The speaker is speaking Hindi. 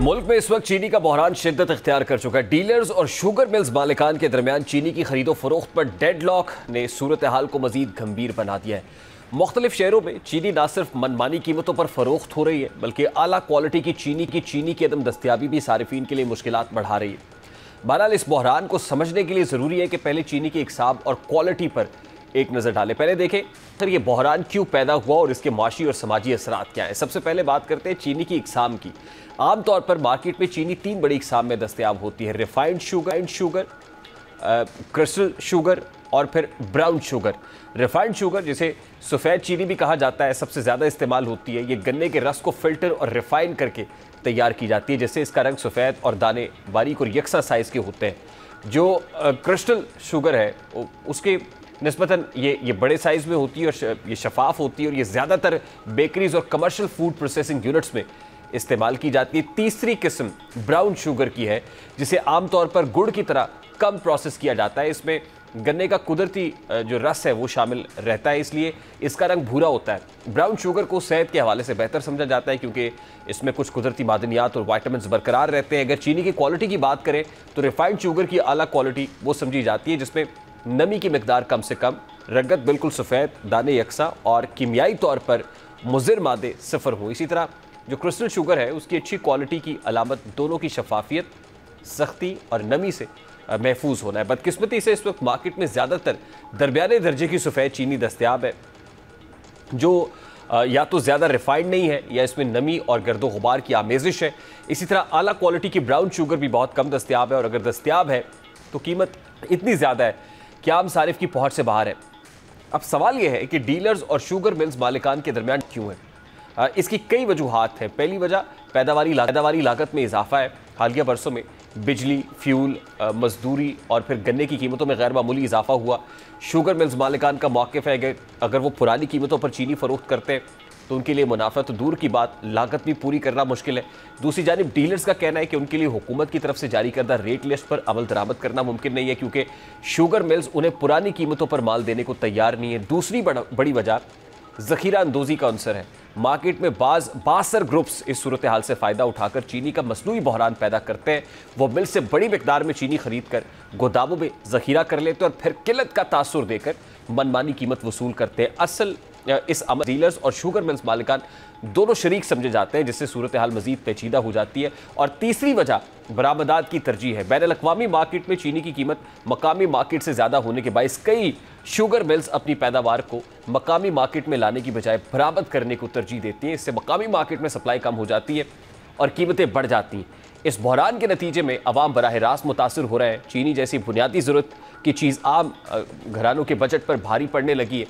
मुल्क में इस वक्त चीनी का बहरान शिद्दत इख्तियार कर चुका है। डीलर्स और शुगर मिल्स मालिकान के दरमियान चीनी की खरीदो फरोख्त पर डेडलॉक ने सूरत हाल को मजीद गंभीर बना दिया है। मुख्तलिफ शहरों में चीनी न सिर्फ मनमानी कीमतों पर फरोख्त हो रही है, बल्कि आला क्वालिटी की चीनी की अदम दस्तियाबी भी सारिफीन के लिए मुश्किलात बढ़ा रही है। बहरहाल इस बहरान को समझने के लिए ज़रूरी है कि पहले चीनी की इकसाम और क्वालिटी पर एक नज़र डालें। पहले देखें सर ये बहरान क्यों पैदा हुआ और इसके माशी और समाजी असरात क्या हैं। सबसे पहले बात करते हैं चीनी की इकसाम की। आमतौर पर मार्केट में चीनी तीन बड़ी इकसाम में दस्तयाब होती है: रिफाइंड शुगर, क्रिस्टल शुगर और फिर ब्राउन शुगर। रिफाइंड शुगर जिसे सफ़ेद चीनी भी कहा जाता है, सबसे ज़्यादा इस्तेमाल होती है। ये गन्ने के रस को फिल्टर और रिफाइन करके तैयार की जाती है, जिससे इसका रंग सफ़ेद और दाने बारीक और यकसा साइज़ के होते हैं। जो क्रिस्टल शुगर है उसके निस्बतन ये बड़े साइज़ में होती है और ये शफाफ होती है और ये ज़्यादातर बेकरीज और कमर्शियल फूड प्रोसेसिंग यूनिट्स में इस्तेमाल की जाती है। तीसरी किस्म ब्राउन शुगर की है, जिसे आमतौर पर गुड़ की तरह कम प्रोसेस किया जाता है। इसमें गन्ने का कुदरती जो रस है वो शामिल रहता है, इसलिए इसका रंग भूरा होता है। ब्राउन शुगर को सेहत के हवाले से बेहतर समझा जाता है, क्योंकि इसमें कुछ कुदरती मादनियात और वाइटामिन बरकरार रहते हैं। अगर चीनी की क्वालिटी की बात करें तो रिफाइंड शुगर की आला क्वालिटी वो समझी जाती है जिसमें नमी की मिकदार कम से कम, रंगत बिल्कुल सफ़ेद, दाने यकसा और कीमियाई तौर पर मुज़िर मादे सिफर हो। इसी तरह जो क्रिस्टल शुगर है उसकी अच्छी क्वालिटी की अलामत दोनों की शफाफियत, सख्ती और नमी से महफूज होना है। बदकिस्मती से इस वक्त मार्केट में ज़्यादातर दरमियाने दर्जे की सफ़ेद चीनी दस्तयाब है, जो या तो ज़्यादा रिफाइंड नहीं है या इसमें नमी और गर्दो गुबार की आमेजिश है। इसी तरह आला क्वालिटी की ब्राउन शुगर भी बहुत कम दस्तयाब है, और अगर दस्तयाब है तो कीमत इतनी ज़्यादा है कि आम सारिफ की पहुँच से बाहर है। अब सवाल यह है कि डीलर्स और शुगर मिल्स मालिकान के दरमियान क्यों है। इसकी कई वजूहात हैं। पहली वजह पैदावारी लागत में इजाफा है। हालिया बरसों में बिजली, फ्यूल, मजदूरी और फिर गन्ने की कीमतों में गैर मामूली इजाफा हुआ। शुगर मिल्स मालिकान का मौक़िफ़ है कि अगर वो पुरानी कीमतों पर चीनी फ़रोख्त करते हैं तो उनके लिए मुनाफा तो दूर की बात, लागत भी पूरी करना मुश्किल है। दूसरी जानिब डीलर्स का कहना है कि उनके लिए हुकूमत की तरफ से जारी करदा रेट लिस्ट पर अमल दरामद करना मुमकिन नहीं है, क्योंकि शुगर मिल्स उन्हें पुरानी कीमतों पर माल देने को तैयार नहीं है। दूसरी बड़ी वजह ज़ख़ीरा अंदोज़ी का अंसर है। मार्केट में बासर ग्रुप्स इस सूरत हाल से फ़ायदा उठाकर चीनी का मसनूई बहरान पैदा करते हैं। वो मिल से बड़ी मिकदार में चीनी खरीद कर गोदामों में ज़ख़ीरा कर लेते हैं और फिर किल्लत का तासुर देकर मनमानी कीमत वसूल करते हैं। असल इस अमल डीलर्स और शुगर मिल्स मालिकान दोनों शरीक समझे जाते हैं, जिससे सूरत हाल मजीद पेचीदा हो जाती है। और तीसरी वजह बरामदात की तरजीह है। बैनुल अक़वामी मार्केट में चीनी की कीमत मकामी मार्केट से ज़्यादा होने के बायस कई शुगर मिल्स अपनी पैदावार को मकामी मार्केट में लाने की बजाय बरामद करने को तरजीह देती हैं। इससे मकामी मार्केट में सप्लाई कम हो जाती है और कीमतें बढ़ जाती हैं। इस बहरान के नतीजे में अवाम बराह रास्त मुतासर हो रहे हैं। चीनी जैसी बुनियादी ज़रूरत की चीज़ आम घरानों के बजट पर भारी पड़ने लगी है,